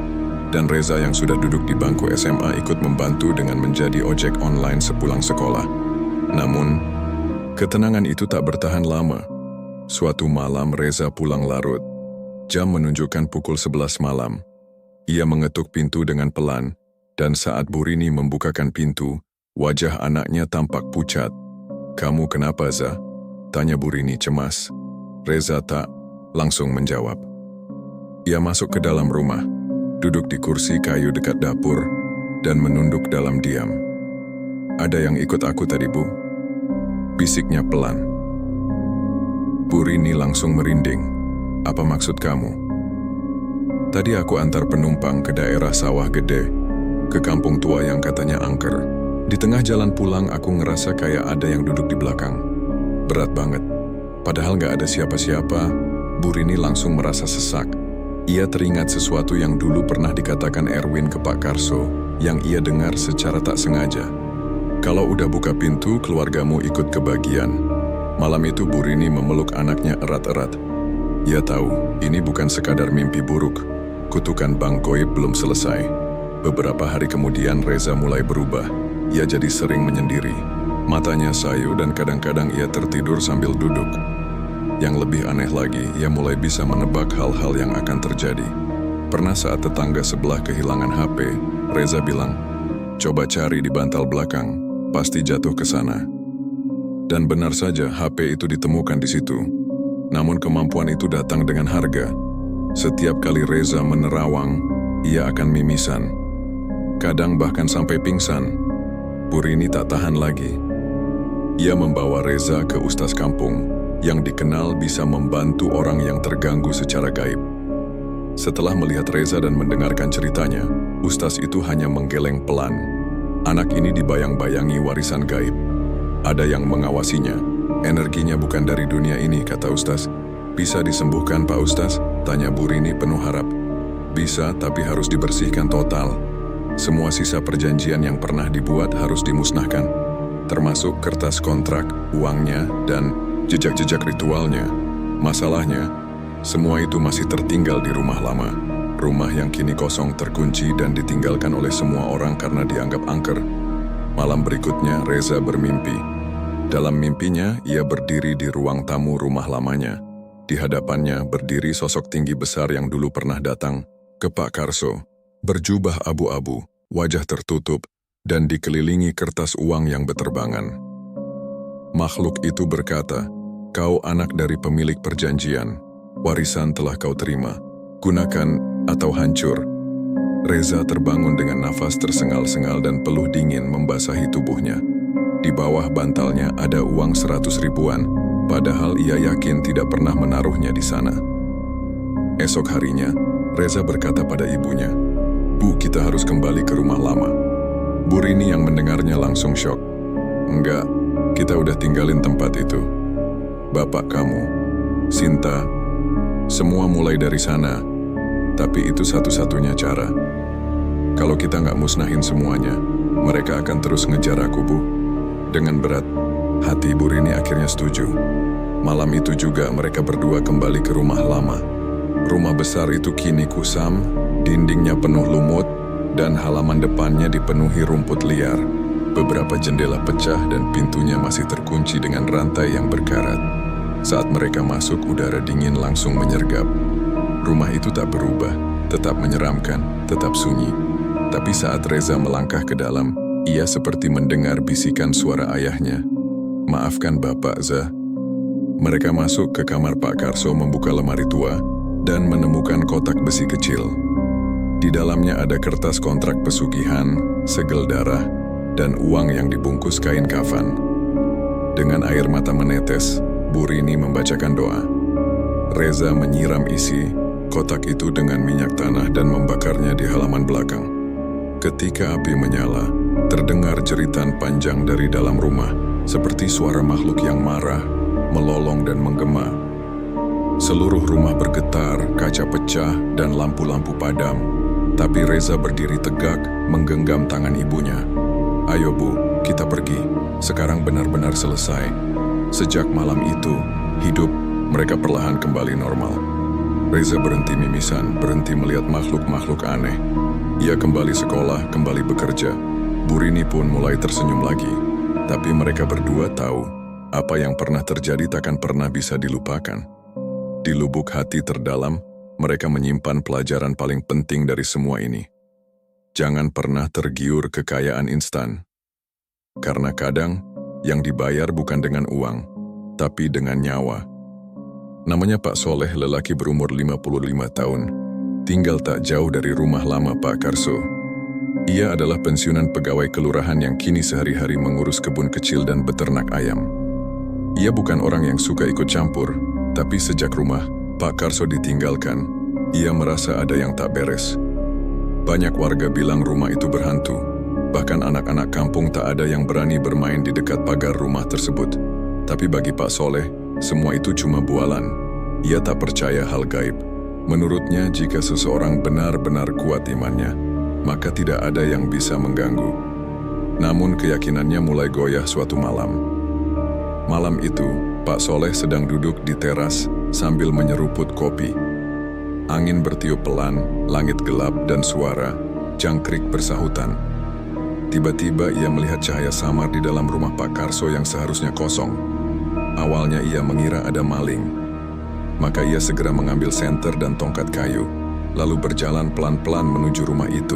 dan Reza yang sudah duduk di bangku SMA ikut membantu dengan menjadi ojek online sepulang sekolah. Namun, ketenangan itu tak bertahan lama. Suatu malam Reza pulang larut. Jam menunjukkan pukul 11 malam. Ia mengetuk pintu dengan pelan, dan saat Bu Rini membukakan pintu, wajah anaknya tampak pucat. "Kamu kenapa, Za?" tanya Bu Rini cemas. Reza tak langsung menjawab. Ia masuk ke dalam rumah, duduk di kursi kayu dekat dapur, dan menunduk dalam diam. "Ada yang ikut aku tadi, Bu?" bisiknya pelan. Bu Rini langsung merinding. "Apa maksud kamu?" "Tadi aku antar penumpang ke daerah Sawah Gede, ke kampung tua yang katanya angker. Di tengah jalan pulang aku ngerasa kayak ada yang duduk di belakang. Berat banget. Padahal gak ada siapa-siapa." Bu Rini langsung merasa sesak. Ia teringat sesuatu yang dulu pernah dikatakan Erwin ke Pak Karso, yang ia dengar secara tak sengaja. "Kalau udah buka pintu, keluargamu ikut kebagian." Malam itu Bu Rini memeluk anaknya erat-erat. Ia tahu, ini bukan sekadar mimpi buruk. Kutukan Bang Goib belum selesai. Beberapa hari kemudian Reza mulai berubah. Ia jadi sering menyendiri. Matanya sayu dan kadang-kadang ia tertidur sambil duduk. Yang lebih aneh lagi, ia mulai bisa menebak hal-hal yang akan terjadi. Pernah saat tetangga sebelah kehilangan HP, Reza bilang, "Coba cari di bantal belakang, pasti jatuh ke sana." Dan benar saja, HP itu ditemukan di situ. Namun kemampuan itu datang dengan harga. Setiap kali Reza menerawang, ia akan mimisan. Kadang bahkan sampai pingsan. Bu Rini tak tahan lagi. Ia membawa Reza ke ustaz kampung, yang dikenal bisa membantu orang yang terganggu secara gaib. Setelah melihat Reza dan mendengarkan ceritanya, ustaz itu hanya menggeleng pelan. Anak ini dibayang-bayangi warisan gaib. Ada yang mengawasinya. "Energinya bukan dari dunia ini," kata ustaz. "Bisa disembuhkan, Pak Ustaz?" tanya Bu Rini penuh harap. "Bisa, tapi harus dibersihkan total. Semua sisa perjanjian yang pernah dibuat harus dimusnahkan, termasuk kertas kontrak, uangnya, dan jejak-jejak ritualnya. Masalahnya, semua itu masih tertinggal di rumah lama. Rumah yang kini kosong, terkunci, dan ditinggalkan oleh semua orang karena dianggap angker." Malam berikutnya, Reza bermimpi. Dalam mimpinya, ia berdiri di ruang tamu rumah lamanya. Di hadapannya berdiri sosok tinggi besar yang dulu pernah datang ke Pak Karso, berjubah abu-abu, wajah tertutup, dan dikelilingi kertas uang yang beterbangan. Makhluk itu berkata, "Kau anak dari pemilik perjanjian, warisan telah kau terima, gunakan atau hancur." Reza terbangun dengan nafas tersengal-sengal dan peluh dingin membasahi tubuhnya. Di bawah bantalnya ada uang 100 ribuan, padahal ia yakin tidak pernah menaruhnya di sana. Esok harinya, Reza berkata pada ibunya, "Bu, kita harus kembali ke rumah lama." Bu Rini yang mendengarnya langsung syok. "Enggak, kita udah tinggalin tempat itu. Bapak kamu, Sinta, semua mulai dari sana. Tapi itu satu-satunya cara. Kalau kita nggak musnahin semuanya, mereka akan terus ngejar aku, Bu." Dengan berat hati, Bu Rini akhirnya setuju. Malam itu juga mereka berdua kembali ke rumah lama. Rumah besar itu kini kusam, dindingnya penuh lumut, dan halaman depannya dipenuhi rumput liar. Beberapa jendela pecah dan pintunya masih terkunci dengan rantai yang berkarat. Saat mereka masuk, udara dingin langsung menyergap. Rumah itu tak berubah, tetap menyeramkan, tetap sunyi. Tapi saat Reza melangkah ke dalam, ia seperti mendengar bisikan suara ayahnya. "Maafkan Bapak, Za." Mereka masuk ke kamar Pak Karso, membuka lemari tua, dan menemukan kotak besi kecil. Di dalamnya ada kertas kontrak pesugihan, segel darah, dan uang yang dibungkus kain kafan. Dengan air mata menetes, Bu Rini membacakan doa. Reza menyiram isi kotak itu dengan minyak tanah dan membakarnya di halaman belakang. Ketika api menyala, terdengar jeritan panjang dari dalam rumah, seperti suara makhluk yang marah, melolong dan menggema. Seluruh rumah bergetar, kaca pecah, dan lampu-lampu padam. Tapi Reza berdiri tegak, menggenggam tangan ibunya. "Ayo Bu, kita pergi. Sekarang benar-benar selesai." Sejak malam itu, hidup mereka perlahan kembali normal. Reza berhenti mimisan, berhenti melihat makhluk-makhluk aneh. Ia kembali sekolah, kembali bekerja. Bu Rini pun mulai tersenyum lagi. Tapi mereka berdua tahu, apa yang pernah terjadi takkan pernah bisa dilupakan. Di lubuk hati terdalam, mereka menyimpan pelajaran paling penting dari semua ini. Jangan pernah tergiur kekayaan instan. Karena kadang, yang dibayar bukan dengan uang, tapi dengan nyawa. Namanya Pak Soleh, lelaki berumur 55 tahun. Tinggal tak jauh dari rumah lama Pak Karso. Ia adalah pensiunan pegawai kelurahan yang kini sehari-hari mengurus kebun kecil dan beternak ayam. Ia bukan orang yang suka ikut campur, tapi sejak rumah Pak Karso ditinggalkan, ia merasa ada yang tak beres. Banyak warga bilang rumah itu berhantu. Bahkan anak-anak kampung tak ada yang berani bermain di dekat pagar rumah tersebut. Tapi bagi Pak Soleh, semua itu cuma bualan. Ia tak percaya hal gaib. Menurutnya, jika seseorang benar-benar kuat imannya, maka tidak ada yang bisa mengganggu. Namun keyakinannya mulai goyah suatu malam. Malam itu, Pak Soleh sedang duduk di teras sambil menyeruput kopi. Angin bertiup pelan, langit gelap, dan suara jangkrik bersahutan. Tiba-tiba ia melihat cahaya samar di dalam rumah Pak Karso yang seharusnya kosong. Awalnya ia mengira ada maling. Maka ia segera mengambil senter dan tongkat kayu, lalu berjalan pelan-pelan menuju rumah itu.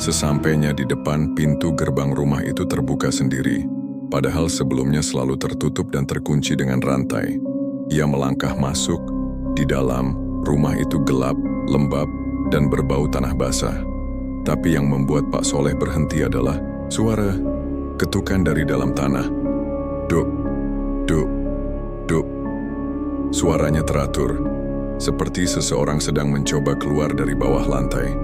Sesampainya di depan, pintu gerbang rumah itu terbuka sendiri, padahal sebelumnya selalu tertutup dan terkunci dengan rantai. Ia melangkah masuk. Di dalam, rumah itu gelap, lembab, dan berbau tanah basah. Tapi yang membuat Pak Soleh berhenti adalah suara ketukan dari dalam tanah. Duk, duk, duk. Suaranya teratur, seperti seseorang sedang mencoba keluar dari bawah lantai.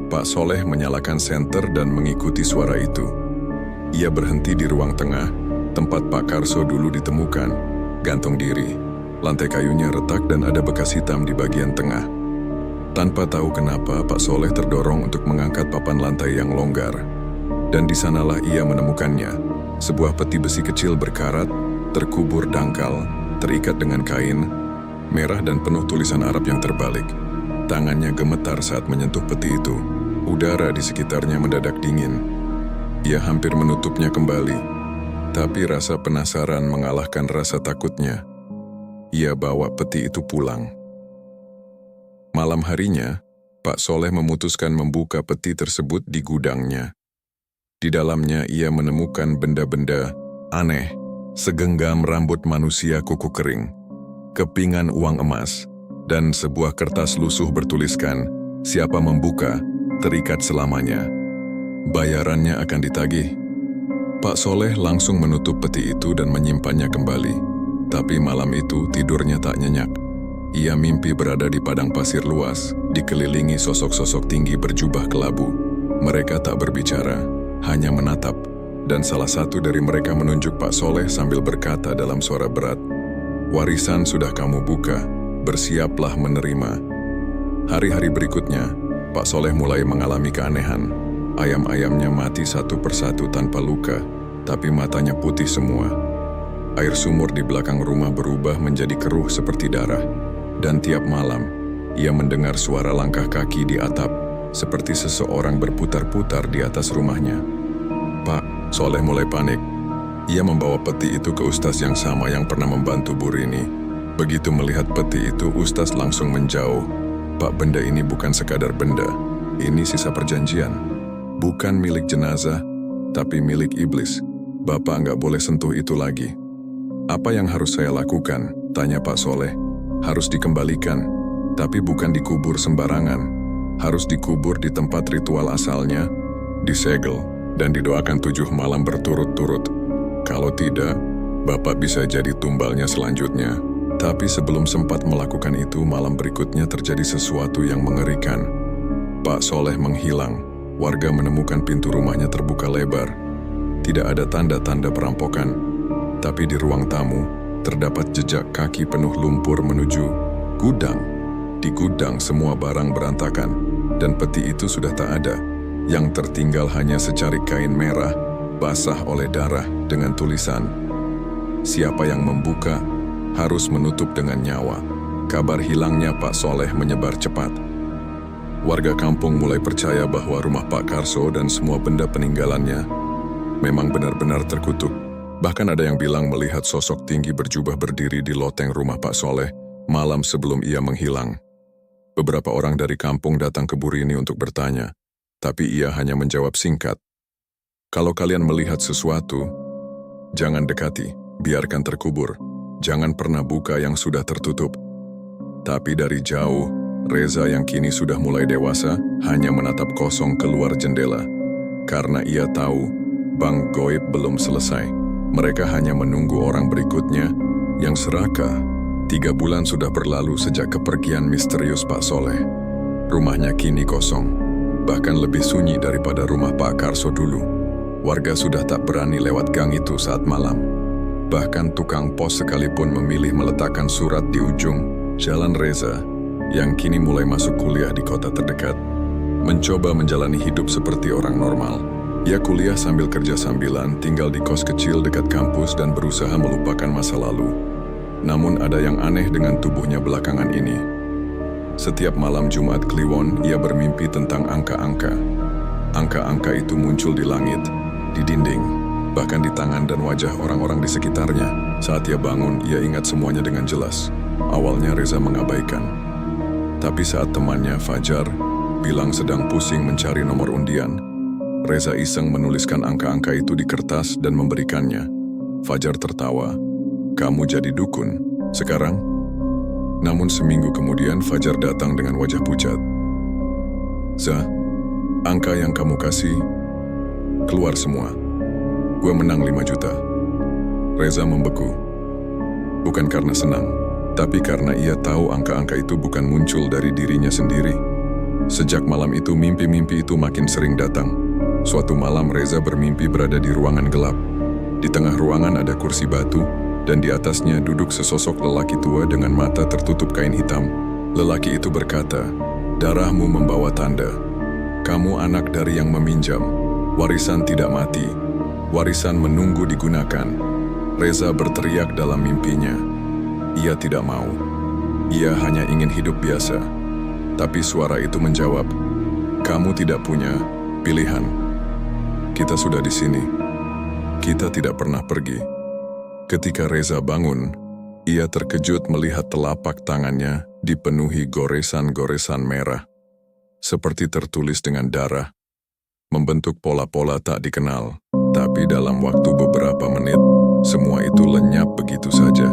Pak Soleh menyalakan senter dan mengikuti suara itu. Ia berhenti di ruang tengah, tempat Pak Karso dulu ditemukan, gantung diri. Lantai kayunya retak dan ada bekas hitam di bagian tengah. Tanpa tahu kenapa, Pak Soleh terdorong untuk mengangkat papan lantai yang longgar. Dan di sanalah ia menemukannya, sebuah peti besi kecil berkarat, terkubur dangkal, terikat dengan kain, merah dan penuh tulisan Arab yang terbalik. Tangannya gemetar saat menyentuh peti itu. Udara di sekitarnya mendadak dingin. Ia hampir menutupnya kembali, tapi rasa penasaran mengalahkan rasa takutnya. ia bawa peti itu pulang. Malam harinya, Pak Soleh memutuskan membuka peti tersebut di gudangnya. Di dalamnya ia menemukan benda-benda aneh, segenggam rambut manusia kuku kering, kepingan uang emas, dan sebuah kertas lusuh bertuliskan, siapa membuka, terikat selamanya. Bayarannya akan ditagih. Pak Soleh langsung menutup peti itu dan menyimpannya kembali. Tapi malam itu tidurnya tak nyenyak. Ia mimpi berada di padang pasir luas, dikelilingi sosok-sosok tinggi berjubah kelabu. Mereka tak berbicara, hanya menatap, dan salah satu dari mereka menunjuk Pak Soleh sambil berkata dalam suara berat, "Warisan sudah kamu buka, bersiaplah menerima." Hari-hari berikutnya, Pak Soleh mulai mengalami keanehan. Ayam-ayamnya mati satu persatu tanpa luka, tapi matanya putih semua. Air sumur di belakang rumah berubah menjadi keruh seperti darah. Dan tiap malam, ia mendengar suara langkah kaki di atap, seperti seseorang berputar-putar di atas rumahnya. Pak Soleh mulai panik. Ia membawa peti itu ke ustaz yang sama yang pernah membantu Bu Rini. Begitu melihat peti itu, ustaz langsung menjauh. "Pak, benda ini bukan sekadar benda. Ini sisa perjanjian. Bukan milik jenazah, tapi milik iblis. Bapak nggak boleh sentuh itu lagi." "Apa yang harus saya lakukan?" tanya Pak Soleh. "Harus dikembalikan, tapi bukan dikubur sembarangan. Harus dikubur di tempat ritual asalnya, disegel, dan didoakan 7 malam berturut-turut. Kalau tidak, Bapak bisa jadi tumbalnya selanjutnya." Tapi sebelum sempat melakukan itu, malam berikutnya terjadi sesuatu yang mengerikan. Pak Soleh menghilang. Warga menemukan pintu rumahnya terbuka lebar. Tidak ada tanda-tanda perampokan, tapi di ruang tamu terdapat jejak kaki penuh lumpur menuju gudang. Di gudang semua barang berantakan, dan peti itu sudah tak ada. Yang tertinggal hanya secarik kain merah, basah oleh darah dengan tulisan, "Siapa yang membuka, harus menutup dengan nyawa." Kabar hilangnya Pak Soleh menyebar cepat. Warga kampung mulai percaya bahwa rumah Pak Karso dan semua benda peninggalannya memang benar-benar terkutuk. Bahkan ada yang bilang melihat sosok tinggi berjubah berdiri di loteng rumah Pak Soleh malam sebelum ia menghilang. Beberapa orang dari kampung datang ke Bu Rini untuk bertanya, tapi ia hanya menjawab singkat, "Kalau kalian melihat sesuatu, jangan dekati, biarkan terkubur. Jangan pernah buka yang sudah tertutup." Tapi dari jauh, Reza yang kini sudah mulai dewasa hanya menatap kosong keluar jendela. Karena ia tahu, bank goib belum selesai. Mereka hanya menunggu orang berikutnya yang serakah. 3 bulan sudah berlalu sejak kepergian misterius Pak Soleh. Rumahnya kini kosong, bahkan lebih sunyi daripada rumah Pak Karso dulu. Warga sudah tak berani lewat gang itu saat malam. Bahkan tukang pos sekalipun memilih meletakkan surat di ujung jalan Reza, yang kini mulai masuk kuliah di kota terdekat, mencoba menjalani hidup seperti orang normal. Ia kuliah sambil kerja sambilan, tinggal di kos kecil dekat kampus dan berusaha melupakan masa lalu. Namun ada yang aneh dengan tubuhnya belakangan ini. Setiap malam Jumat Kliwon, ia bermimpi tentang angka-angka. Angka-angka itu muncul di langit, di dinding, bahkan di tangan dan wajah orang-orang di sekitarnya. Saat ia bangun, ia ingat semuanya dengan jelas. Awalnya Reza mengabaikan. Tapi saat temannya Fajar bilang sedang pusing mencari nomor undian, Reza iseng menuliskan angka-angka itu di kertas dan memberikannya. Fajar tertawa, "Kamu jadi dukun sekarang?" Namun seminggu kemudian Fajar datang dengan wajah pucat. "Za, angka yang kamu kasih keluar semua. Gue menang 5 juta. Reza membeku. Bukan karena senang, tapi karena ia tahu angka-angka itu bukan muncul dari dirinya sendiri. Sejak malam itu, mimpi-mimpi itu makin sering datang. Suatu malam Reza bermimpi berada di ruangan gelap. Di tengah ruangan ada kursi batu, dan di atasnya duduk sesosok lelaki tua dengan mata tertutup kain hitam. Lelaki itu berkata, "Darahmu membawa tanda. Kamu anak dari yang meminjam. Warisan tidak mati. Warisan menunggu digunakan." Reza berteriak dalam mimpinya. Ia tidak mau. Ia hanya ingin hidup biasa. Tapi suara itu menjawab, "Kamu tidak punya pilihan. Kita sudah di sini. Kita tidak pernah pergi." Ketika Reza bangun, Ia terkejut melihat telapak tangannya dipenuhi goresan-goresan merah, seperti tertulis dengan darah, membentuk pola-pola tak dikenal. Tapi dalam waktu beberapa menit, semua itu lenyap begitu saja.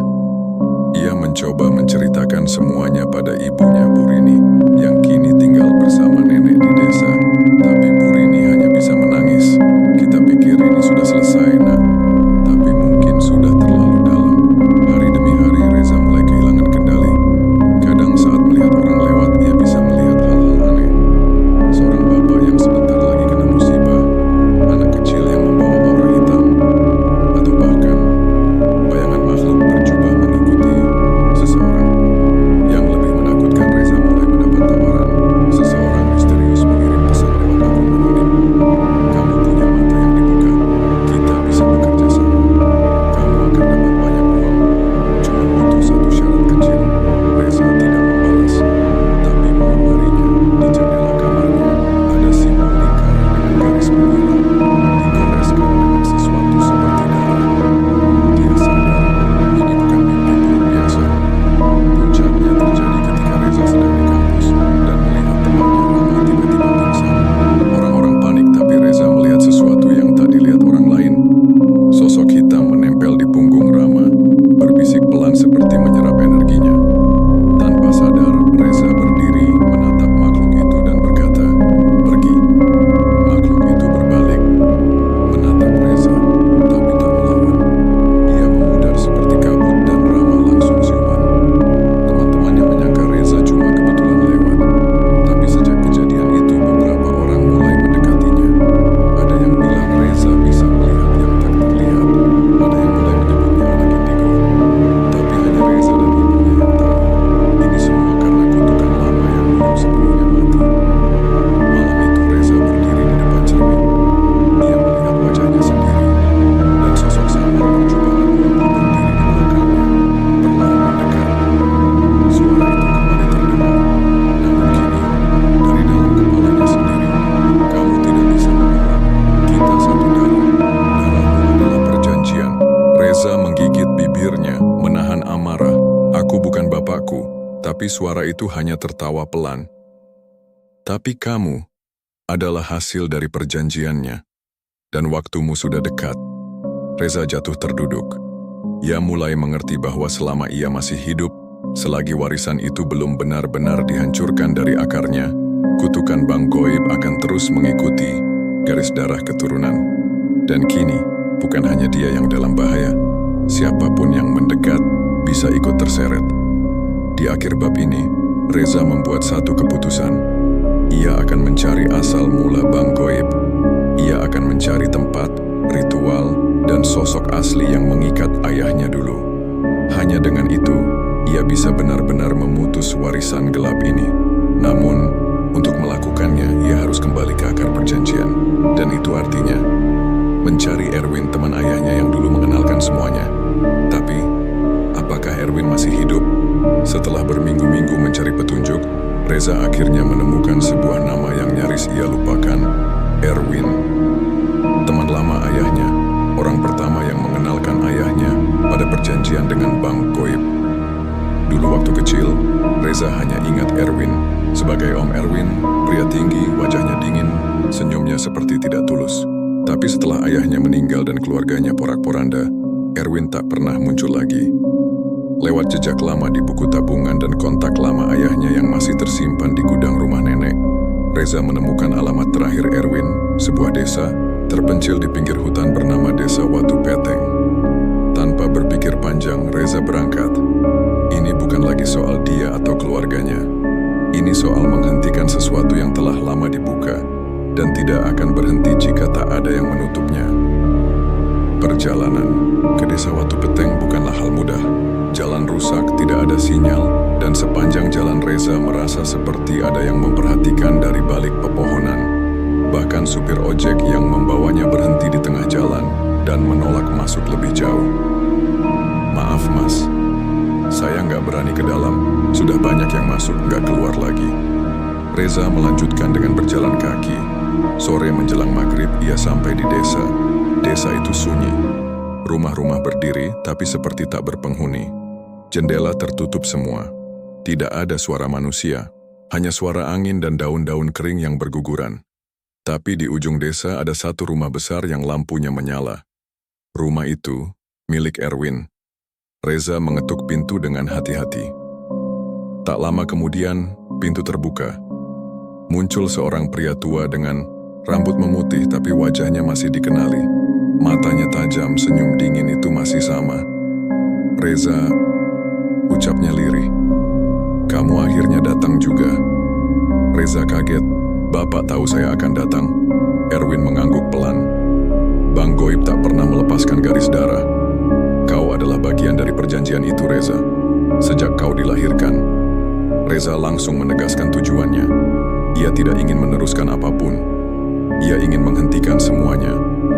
Ia mencoba menceritakan semuanya pada ibunya Bu Rini, yang kini tinggal bersama nenek di desa. Tapi Bu Rini hanya bisa menangis. Kita pikir ini sudah selesai, Nak. Tapi mungkin sudah terlalu dalam. Hari demi hari Reza mulai kehilangan kendali. Kadang saat melihat orang lewat, ia bisa melihat hal-hal aneh. Seorang bapak yang sebentar lagi kena musibah, anak kecil yang membawa aura hitam, atau bahkan bayangan makhluk berjubah mengikuti seseorang. Yang lebih menakutkan, Reza mulai mendapat tawaran. Seseorang misterius mengirim pesan lewat akun anonim. Kamu punya mata yang dibuka, kita bisa bekerja sama. Kamu akan dapat banyak uang, cuma butuh satu syarat kecil. Reza tidak membalas, tapi malam harinya di jendela kamarnya ada simbol lingkaran dengan garis menyilang, digoreskan dengan sesuatu seperti darah. Dia sadar ini bukan mimpi buruk biasa. Puncaknya terjadi ketika Reza sedang di kampus dan melihat temannya Rama tiba-tiba pingsan. Orang-orang panik, tapi Reza melihat sesuatu yang tak dilihat orang lain. Sosok hitam menempel di punggung Rama, berbisik pelan seperti menyerap energinya. Tanpa sadar, Reza berdiri menatap makhluk itu dan berkata, "Pergi." Makhluk itu berbalik, menatap Reza, tapi tak melawan. Ia memudar seperti kabut dan Rama langsung siuman. Teman-temannya menyangka Reza cuma kebetulan lewat. Tapi sejak kejadian itu, beberapa orang mulai mendekatinya. Ada yang bilang Reza bisa melihat yang tak terlihat. Ada yang mulai menyebutnya anak indigo. Tapi hanya Reza dan ibunya yang tahu. Ini semua karena kutukan lama yang belum sepenuhnya mati. Malam itu Reza berdiri di depan cermin. Ia melihat wajahnya sendiri, dan sosok samar berjubah abu-abu berdiri di belakangnya, perlahan mendekat. Suara itu kembali terdengar, namun kini dari dalam kepalanya sendiri. Kamu tidak bisa menolak. Kita satu darah. Darahmu adalah perjanjian. Reza menggigit bibirnya, menahan amarah. Aku bukan bapakku, tapi suara itu hanya tertawa pelan. Tapi kamu adalah hasil dari perjanjiannya, dan waktumu sudah dekat. Reza jatuh terduduk. Ia mulai mengerti bahwa selama ia masih hidup, selagi warisan itu belum benar-benar dihancurkan dari akarnya, kutukan Bang Goib akan terus mengikuti garis darah keturunan. Dan kini, bukan hanya dia yang dalam bahaya. Siapapun yang mendekat bisa ikut terseret. Di akhir bab ini, Reza membuat satu keputusan. Ia akan mencari asal mula Bang Goib. Ia akan mencari tempat, ritual, dan sosok asli yang mengikat ayahnya dulu. Hanya dengan itu, ia bisa benar-benar memutus warisan gelap ini. Namun, untuk melakukannya, ia harus kembali ke akar perjanjian. Dan itu artinya, mencari Erwin, teman ayahnya yang dulu mengenalkan semuanya. Tapi, apakah Erwin masih hidup? Setelah berminggu-minggu mencari petunjuk, Reza akhirnya menemukan sebuah nama yang nyaris ia lupakan, Erwin. Teman lama ayahnya, orang pertama yang mengenalkan ayahnya pada perjanjian dengan Bang Goib. Dulu waktu kecil, Reza hanya ingat Erwin sebagai Om Erwin, pria tinggi, wajahnya dingin, senyumnya seperti tidak tulus. Tapi setelah ayahnya meninggal dan keluarganya porak-poranda, Erwin tak pernah muncul lagi. Lewat jejak lama di buku tabungan dan kontak lama ayahnya yang masih tersimpan di gudang rumah nenek, Reza menemukan alamat terakhir Erwin, sebuah desa terpencil di pinggir hutan bernama Desa Watu Peteng. Tanpa berpikir panjang, Reza berangkat. Ini bukan lagi soal dia atau keluarganya. Ini soal menghentikan sesuatu yang telah lama dibuka dan tidak akan berhenti jika tak ada yang menutupnya. Perjalanan ke Desa Watu Peteng bukanlah hal mudah. Jalan rusak, tidak ada sinyal, dan sepanjang jalan Reza merasa seperti ada yang memperhatikan dari balik pepohonan. Bahkan supir ojek yang membawanya berhenti di tengah jalan dan menolak masuk lebih jauh. "Maaf mas, saya nggak berani ke dalam. Sudah banyak yang masuk, nggak keluar lagi." Reza melanjutkan dengan berjalan kaki. Sore menjelang maghrib, ia sampai di desa. Desa itu sunyi. Rumah-rumah berdiri, tapi seperti tak berpenghuni. Jendela tertutup semua. Tidak ada suara manusia, hanya suara angin dan daun-daun kering yang berguguran. Tapi di ujung desa ada satu rumah besar yang lampunya menyala. Rumah itu milik Erwin. Reza mengetuk pintu dengan hati-hati. Tak lama kemudian, pintu terbuka. Muncul seorang pria tua dengan rambut memutih tapi wajahnya masih dikenali. Matanya tajam, senyum dingin itu masih sama. Reza, ucapnya lirih. Kamu akhirnya datang juga. Reza kaget. Bapak tahu saya akan datang. Erwin mengangguk pelan. Bang Goib tak pernah melepaskan garis darah. Kau adalah bagian dari perjanjian itu, Reza. Sejak kau dilahirkan. Reza langsung menegaskan tujuannya. Ia tidak ingin meneruskan apapun. Ia ingin menghentikan semuanya.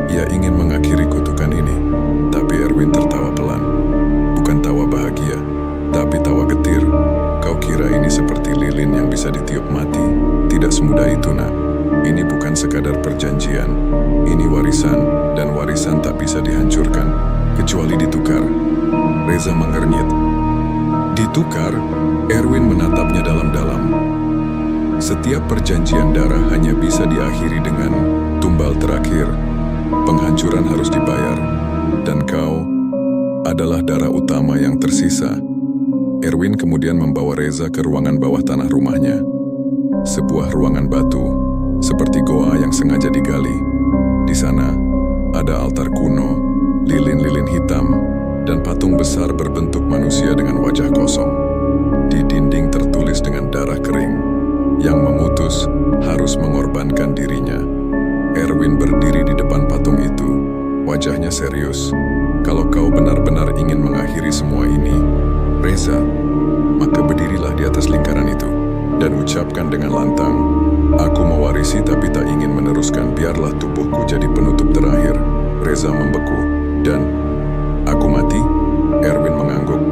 Ia ingin mengakhiri kutukan ini. Tapi Erwin tertawa pelan. Bukan tawa bahagia, tapi tawa getir. Kau kira ini seperti lilin yang bisa ditiup mati? Tidak semudah itu, nak. Ini bukan sekadar perjanjian. Ini warisan, dan warisan tak bisa dihancurkan, kecuali ditukar. Reza mengernyit. Ditukar? Erwin menatapnya dalam-dalam. Setiap perjanjian darah hanya bisa diakhiri dengan tumbal terakhir. Penghancuran harus dibayar. Dan kau adalah darah utama yang tersisa. Erwin kemudian membawa Reza ke ruangan bawah tanah rumahnya. Sebuah ruangan batu, seperti goa yang sengaja digali. Di sana, ada altar kuno, lilin-lilin hitam, dan patung besar berbentuk manusia dengan wajah kosong. Di dinding tertulis dengan darah kering, yang memutus harus mengorbankan dirinya. Erwin berdiri di depan patung itu, wajahnya serius. Kalau kau benar-benar ingin mengakhiri semua ini, Reza, maka berdirilah di atas lingkaran itu, dan ucapkan dengan lantang, aku mewarisi tapi tak ingin meneruskan, biarlah tubuhku jadi penutup terakhir. Reza membeku, dan aku mati? Erwin mengangguk.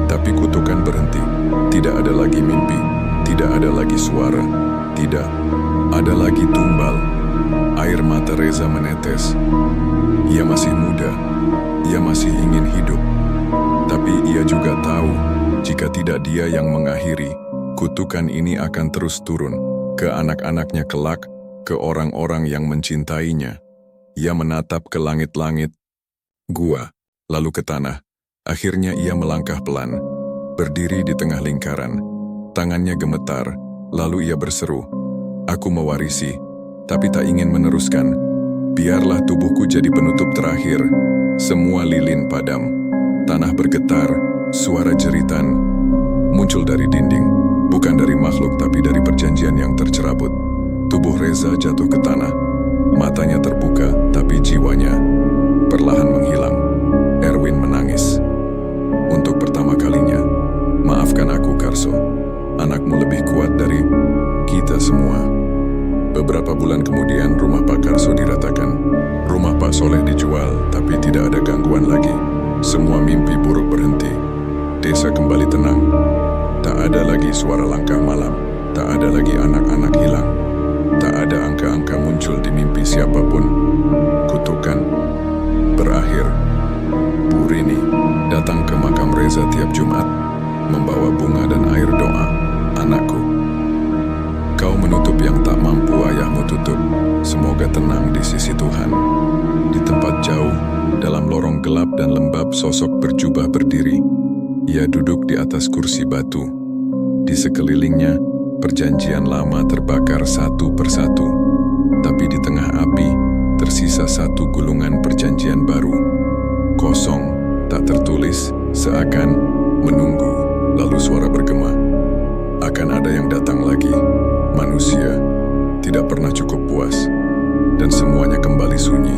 Tapi kutukan berhenti. Tidak ada lagi mimpi, tidak ada lagi suara, tidak ada lagi tumbal. Air mata Reza menetes. Ia masih muda, ia masih ingin hidup. Tapi ia juga tahu, jika tidak dia yang mengakhiri, kutukan ini akan terus turun ke anak-anaknya kelak, ke orang-orang yang mencintainya. Ia menatap ke langit-langit, gua, lalu ke tanah. Akhirnya ia melangkah pelan, berdiri di tengah lingkaran. Tangannya gemetar, lalu ia berseru, aku mewarisi, tapi tak ingin meneruskan. Biarlah tubuhku jadi penutup terakhir. Semua lilin padam. Tanah bergetar, suara jeritan muncul dari dinding. Bukan dari makhluk tapi dari perjanjian yang tercerabut. Tubuh Reza jatuh ke tanah. Matanya terbuka, tapi jiwanya perlahan menghilang. Erwin menangis. Untuk pertama kalinya, maafkan aku, Karso. Anakmu lebih kuat dari kita semua. Beberapa bulan kemudian rumah Pak Karso diratakan. Rumah Pak Soleh dijual, tapi tidak ada gangguan lagi. Semua mimpi buruk berhenti. Desa kembali tenang. Tak ada lagi suara langkah malam. Tak ada lagi anak-anak hilang. Tak ada angka-angka muncul di mimpi siapapun. Kutukan berakhir. Bu Rini datang ke makam Reza tiap Jumat, membawa bunga dan air doa. Anakku, kau menutup yang tak mampu ayahmu tutup. Semoga tenang di sisi Tuhan. Di tempat jauh, dalam lorong gelap dan lembab, sosok berjubah berdiri. Ia duduk di atas kursi batu. Di sekelilingnya, perjanjian lama terbakar satu persatu. Tapi di tengah api, tersisa satu gulungan perjanjian baru. Kosong, tak tertulis, seakan menunggu. Lalu suara bergema. Akan ada yang datang lagi. Manusia tidak pernah cukup puas. Dan semuanya kembali sunyi.